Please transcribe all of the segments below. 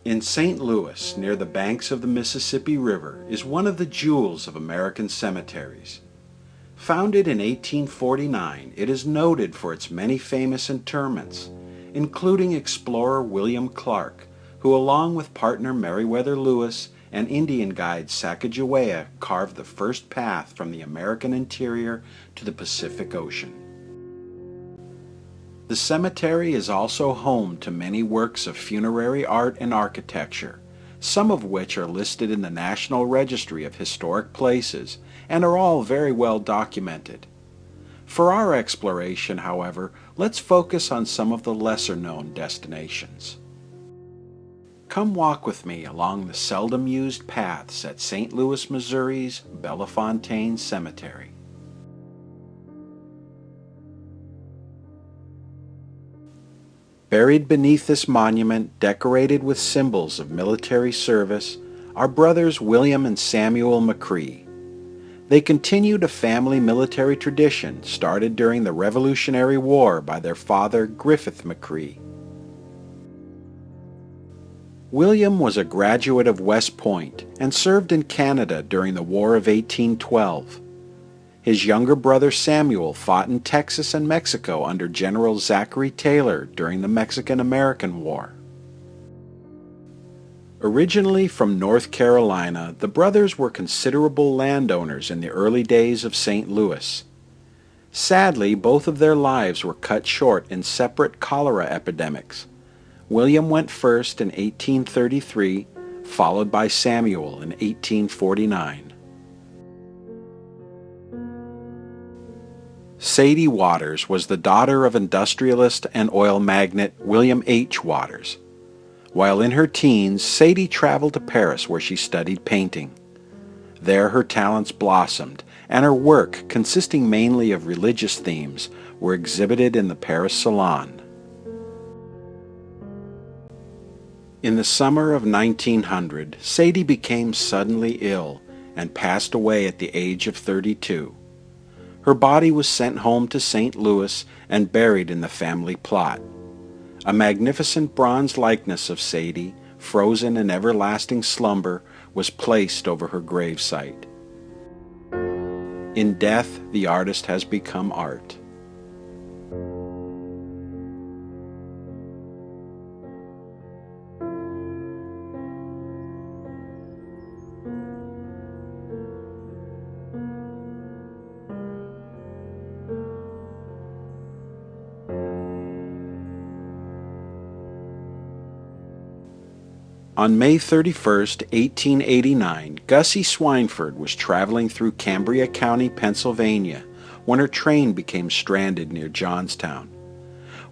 In St. Louis, near the banks of the Mississippi River, is one of the jewels of American cemeteries. Founded in 1849, it is noted for its many famous interments, including explorer William Clark, who along with partner Meriwether Lewis and Indian guide Sacagawea carved the first path from the American interior to the Pacific Ocean. The cemetery is also home to many works of funerary art and architecture, some of which are listed in the National Registry of Historic Places and are all very well documented. For our exploration, however, let's focus on some of the lesser-known destinations. Come walk with me along the seldom used paths at St. Louis, Missouri's Bellefontaine Cemetery. Buried beneath this monument, decorated with symbols of military service, are brothers William and Samuel Mccree. They continued a family military tradition started during the Revolutionary War by their father, Griffith Mccree. William was a graduate of West Point and served in Canada during the War of 1812. His younger brother Samuel fought in Texas and Mexico under General Zachary Taylor during the Mexican-American War. Originally from North Carolina, the brothers were considerable landowners in the early days of St. Louis. Sadly, both of their lives were cut short in separate cholera epidemics. William went first in 1833, followed by Samuel in 1849. Sadie Waters was the daughter of industrialist and oil magnate William H. Waters. While in her teens, Sadie traveled to Paris where she studied painting. There her talents blossomed, and her work, consisting mainly of religious themes, were exhibited in the Paris Salon. In the summer of 1900, Sadie became suddenly ill and passed away at the age of 32. Her body was sent home to St. Louis and buried in the family plot. A magnificent bronze likeness of Sadie, frozen in everlasting slumber, was placed over her gravesite. In death, the artist has become art. On May 31, 1889, Gussie Swineford was traveling through Cambria County, Pennsylvania, when her train became stranded near Johnstown.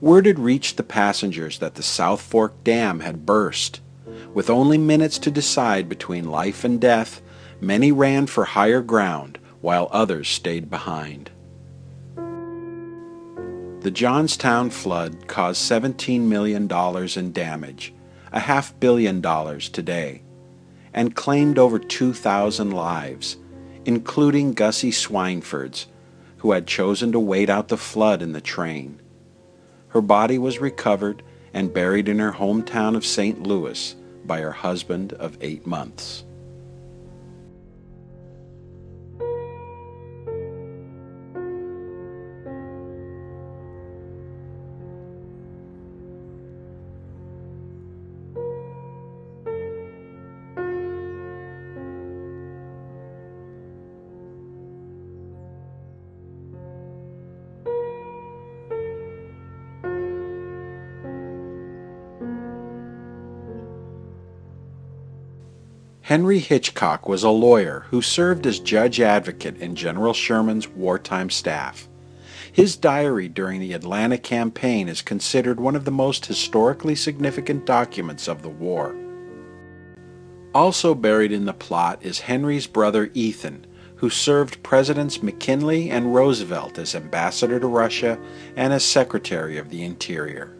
Word had reached the passengers that the South Fork Dam had burst. With only minutes to decide between life and death, many ran for higher ground, while others stayed behind. The Johnstown flood caused $17 million in damage, $500 million today, and claimed over 2,000 lives, including Gussie Swineford's, who had chosen to wait out the flood in the train. Her body was recovered and buried in her hometown of St. Louis by her husband of 8 months. Henry Hitchcock was a lawyer who served as judge advocate in General Sherman's wartime staff. His diary during the Atlanta campaign is considered one of the most historically significant documents of the war. Also buried in the plot is Henry's brother Ethan, who served Presidents McKinley and Roosevelt as ambassador to Russia and as Secretary of the Interior.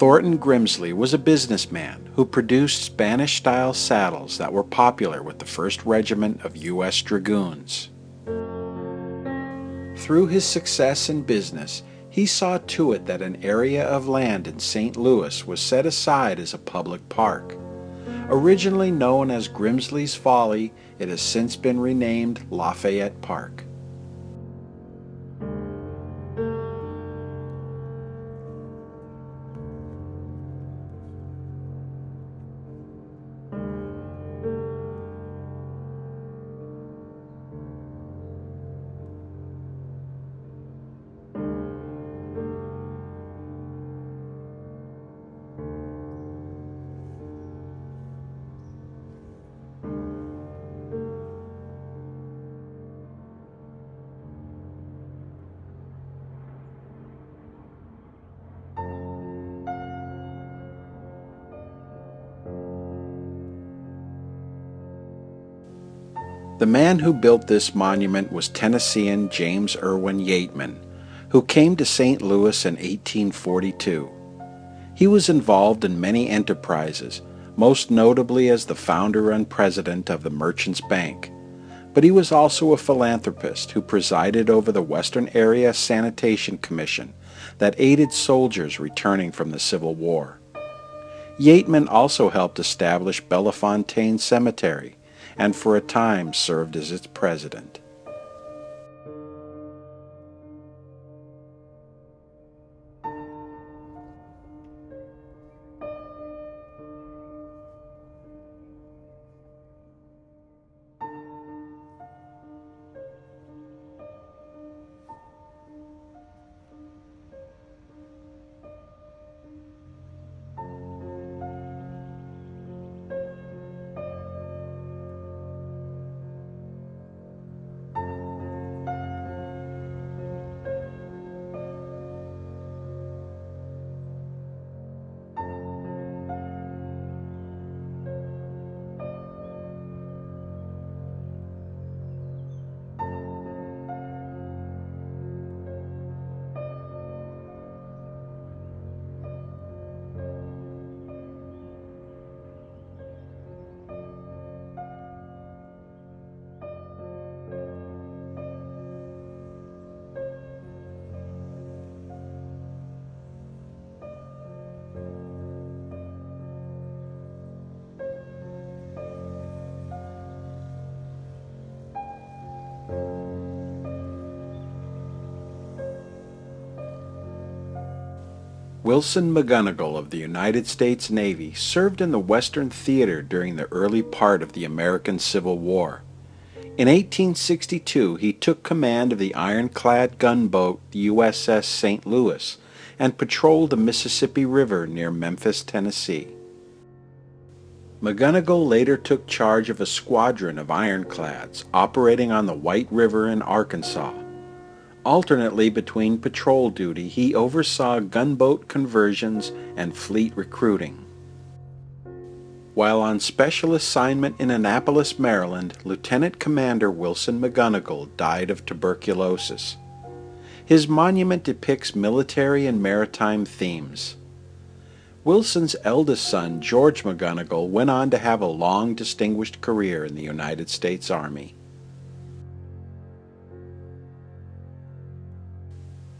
Thornton Grimsley was a businessman who produced Spanish-style saddles that were popular with the 1st Regiment of U.S. Dragoons. Through his success in business, he saw to it that an area of land in St. Louis was set aside as a public park. Originally known as Grimsley's Folly, it has since been renamed Lafayette Park. The man who built this monument was Tennessean James Irwin Yeatman, who came to St. Louis in 1842. He was involved in many enterprises, most notably as the founder and president of the Merchants Bank. But he was also a philanthropist who presided over the Western Area Sanitation Commission that aided soldiers returning from the Civil War. Yeatman also helped establish Bellefontaine Cemetery, and for a time served as its president. Wilson McGonigal of the United States Navy served in the Western Theater during the early part of the American Civil War. In 1862, he took command of the ironclad gunboat USS St. Louis and patrolled the Mississippi River near Memphis, Tennessee. McGonigal later took charge of a squadron of ironclads operating on the White River in Arkansas. Alternately between patrol duty, he oversaw gunboat conversions and fleet recruiting. While on special assignment in Annapolis, Maryland, Lieutenant Commander Wilson McGonigal died of tuberculosis. His monument depicts military and maritime themes. Wilson's eldest son, George McGonigal, went on to have a long, distinguished career in the United States Army.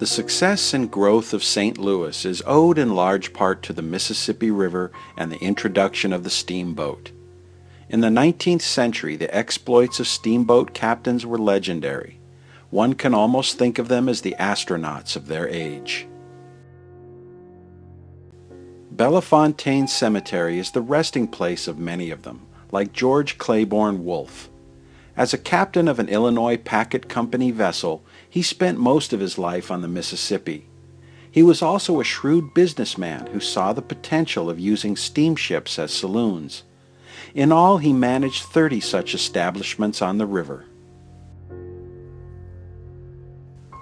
The success and growth of St. Louis is owed in large part to the Mississippi River and the introduction of the steamboat. In the 19th century, the exploits of steamboat captains were legendary. One can almost think of them as the astronauts of their age. Bellefontaine Cemetery is the resting place of many of them, like George Claybourne Wolfe. As a captain of an Illinois Packet Company vessel, he spent most of his life on the Mississippi. He was also a shrewd businessman who saw the potential of using steamships as saloons. In all, he managed 30 such establishments on the river.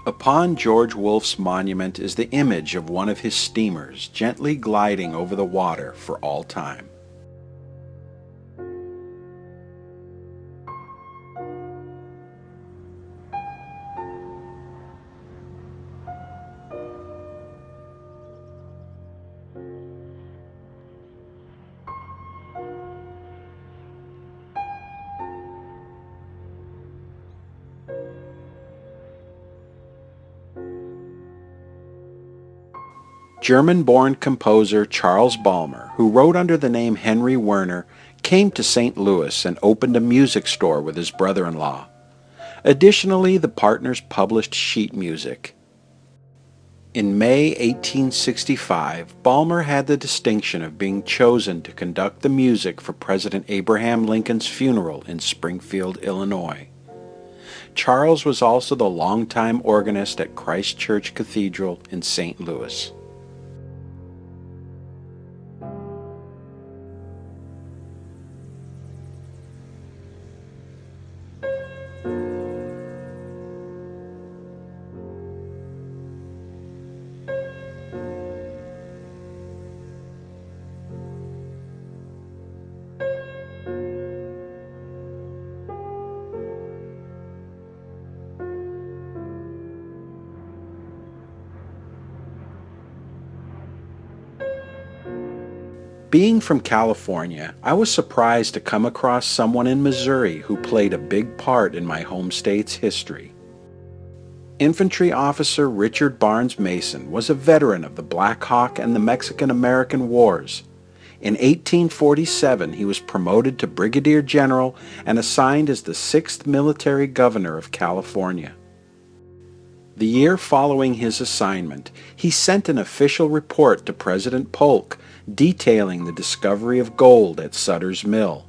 Upon George Wolfe's monument is the image of one of his steamers gently gliding over the water for all time. German-born composer Charles Ballmer, who wrote under the name Henry Werner, came to St. Louis and opened a music store with his brother-in-law. Additionally, the partners published sheet music. In May 1865, Ballmer had the distinction of being chosen to conduct the music for President Abraham Lincoln's funeral in Springfield, Illinois. Charles was also the longtime organist at Christ Church Cathedral in St. Louis. Being from California, I was surprised to come across someone in Missouri who played a big part in my home state's history. Infantry Officer Richard Barnes Mason was a veteran of the Black Hawk and the Mexican-American Wars. In 1847, he was promoted to Brigadier General and assigned as the 6th Military Governor of California. The year following his assignment, he sent an official report to President Polk detailing the discovery of gold at Sutter's Mill.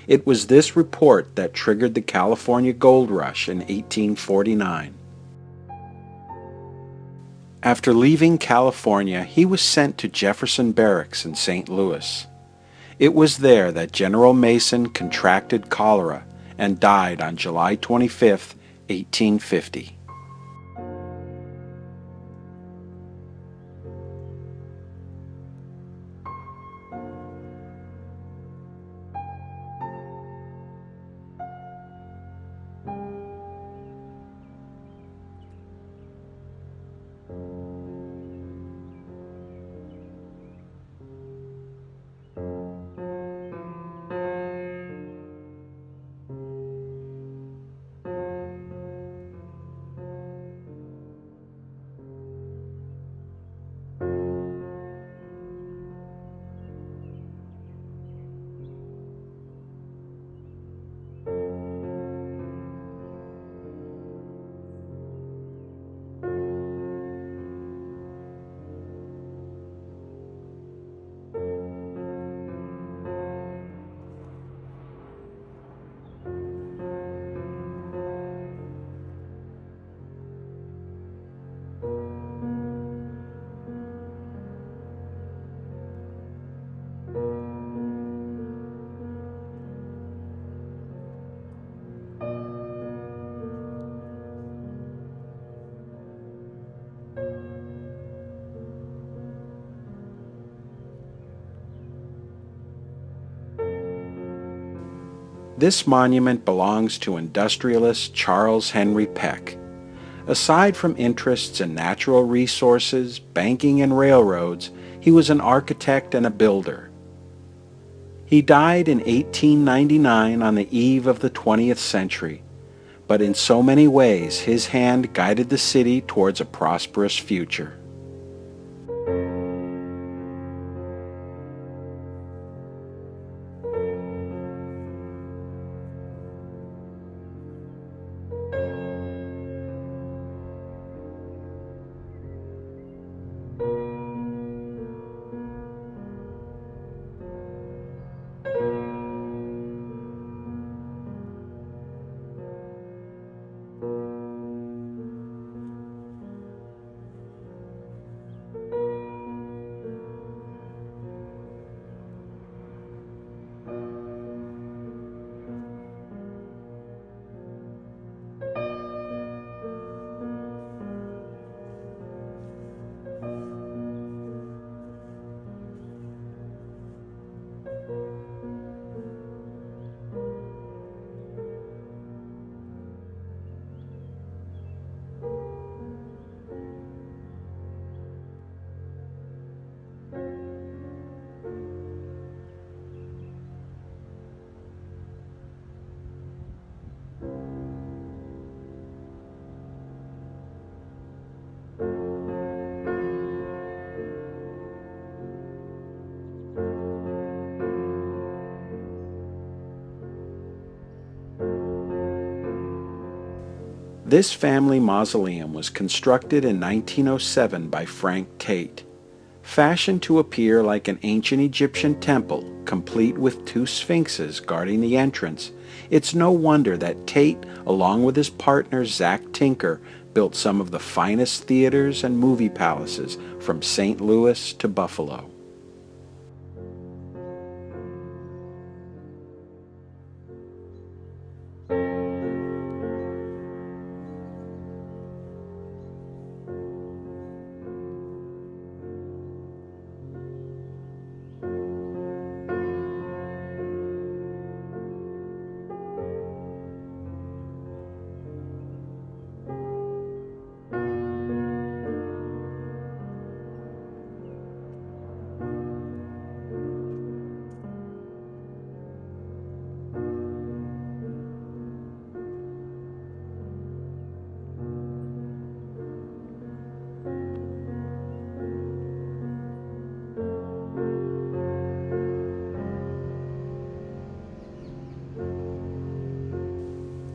It was this report that triggered the California Gold Rush in 1849. After leaving California, he was sent to Jefferson Barracks in St. Louis. It was there that General Mason contracted cholera and died on July 25, 1850. This monument belongs to industrialist Charles Henry Peck. Aside from interests in natural resources, banking, and railroads, he was an architect and a builder. He died in 1899 on the eve of the 20th century, but in so many ways his hand guided the city towards a prosperous future. This family mausoleum was constructed in 1907 by Frank Tate. Fashioned to appear like an ancient Egyptian temple, complete with two sphinxes guarding the entrance, it's no wonder that Tate, along with his partner Zach Tinker, built some of the finest theaters and movie palaces from St. Louis to Buffalo.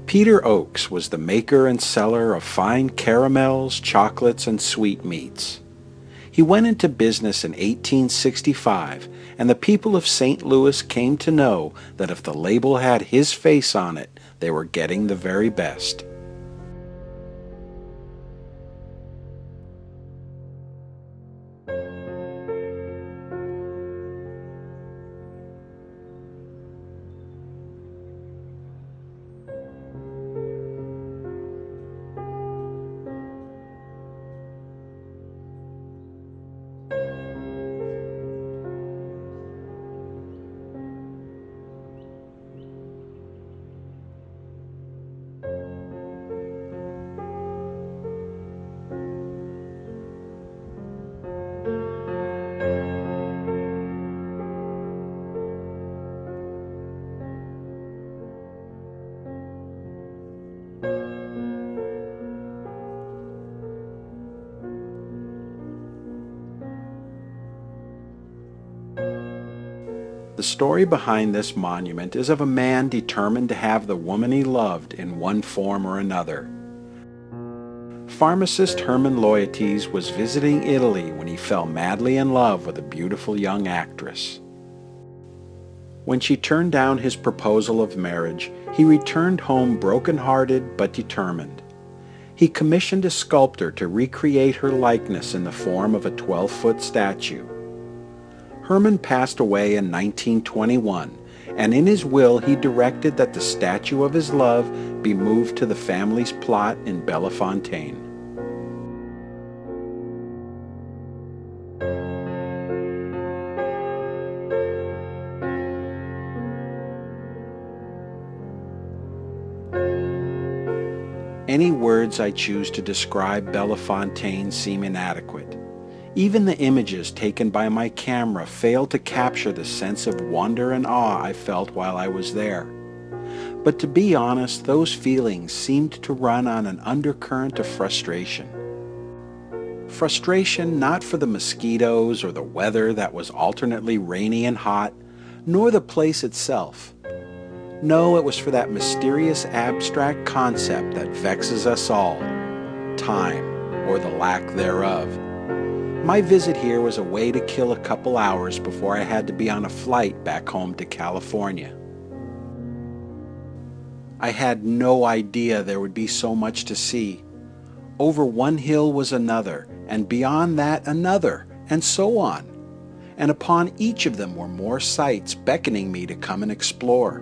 Peter Ochs was the maker and seller of fine caramels, chocolates, and sweetmeats. He went into business in 1865, and the people of St. Louis came to know that if the label had his face on it, they were getting the very best. The story behind this monument is of a man determined to have the woman he loved in one form or another. Pharmacist Herman Loites was visiting Italy when he fell madly in love with a beautiful young actress. When she turned down his proposal of marriage, he returned home broken-hearted but determined. He commissioned a sculptor to recreate her likeness in the form of a 12-foot statue. Herman passed away in 1921, and in his will he directed that the statue of his love be moved to the family's plot in Bellefontaine. Any words I choose to describe Bellefontaine seem inadequate. Even the images taken by my camera fail to capture the sense of wonder and awe I felt while I was there. But to be honest, those feelings seemed to run on an undercurrent of frustration. Frustration not for the mosquitoes or the weather that was alternately rainy and hot, nor the place itself. No, it was for that mysterious abstract concept that vexes us all, time, or the lack thereof. My visit here was a way to kill a couple hours before I had to be on a flight back home to California. I had no idea there would be so much to see. Over one hill was another, and beyond that another, and so on. And upon each of them were more sights beckoning me to come and explore.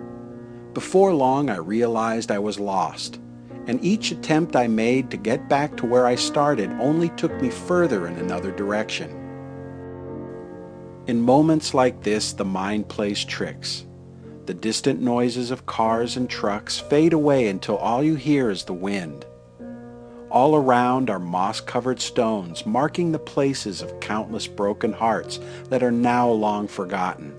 Before long I realized I was lost, and each attempt I made to get back to where I started only took me further in another direction. In moments like this, the mind plays tricks. The distant noises of cars and trucks fade away until all you hear is the wind. All around are moss-covered stones, marking the places of countless broken hearts that are now long forgotten.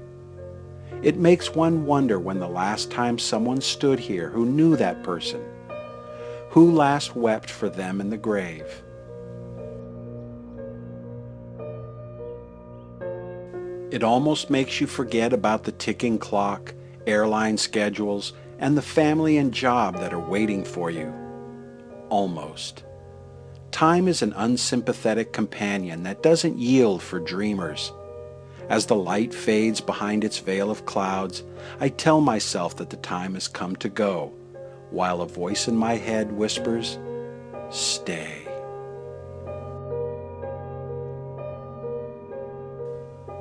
It makes one wonder when the last time someone stood here who knew that person. Who last wept for them in the grave? It almost makes you forget about the ticking clock, airline schedules, and the family and job that are waiting for you. almost. Time is an unsympathetic companion that doesn't yield for dreamers. As the light fades behind its veil of clouds, I tell myself that the time has come to go, while a voice in my head whispers, "Stay."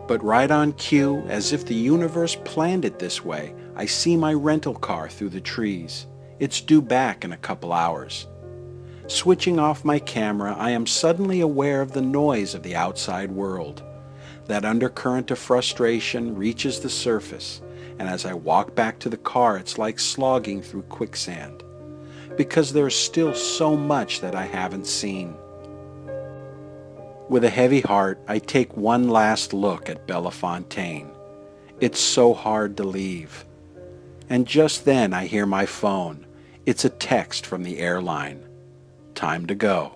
But right on cue, as if the universe planned it this way, I see my rental car through the trees. It's due back in a couple hours. Switching off my camera, I am suddenly aware of the noise of the outside world. That undercurrent of frustration reaches the surface, and as I walk back to the car, it's like slogging through quicksand, because there's still so much that I haven't seen. With a heavy heart, I take one last look at Bellefontaine. It's so hard to leave. And just then I hear my phone. It's a text from the airline. Time to go.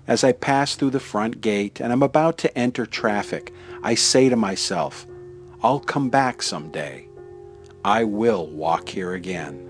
As I pass through the front gate and I'm about to enter traffic, I say to myself, I'll come back someday. I will walk here again.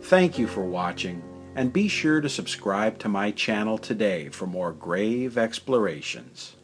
Thank you for watching, and be sure to subscribe to my channel today for more grave explorations.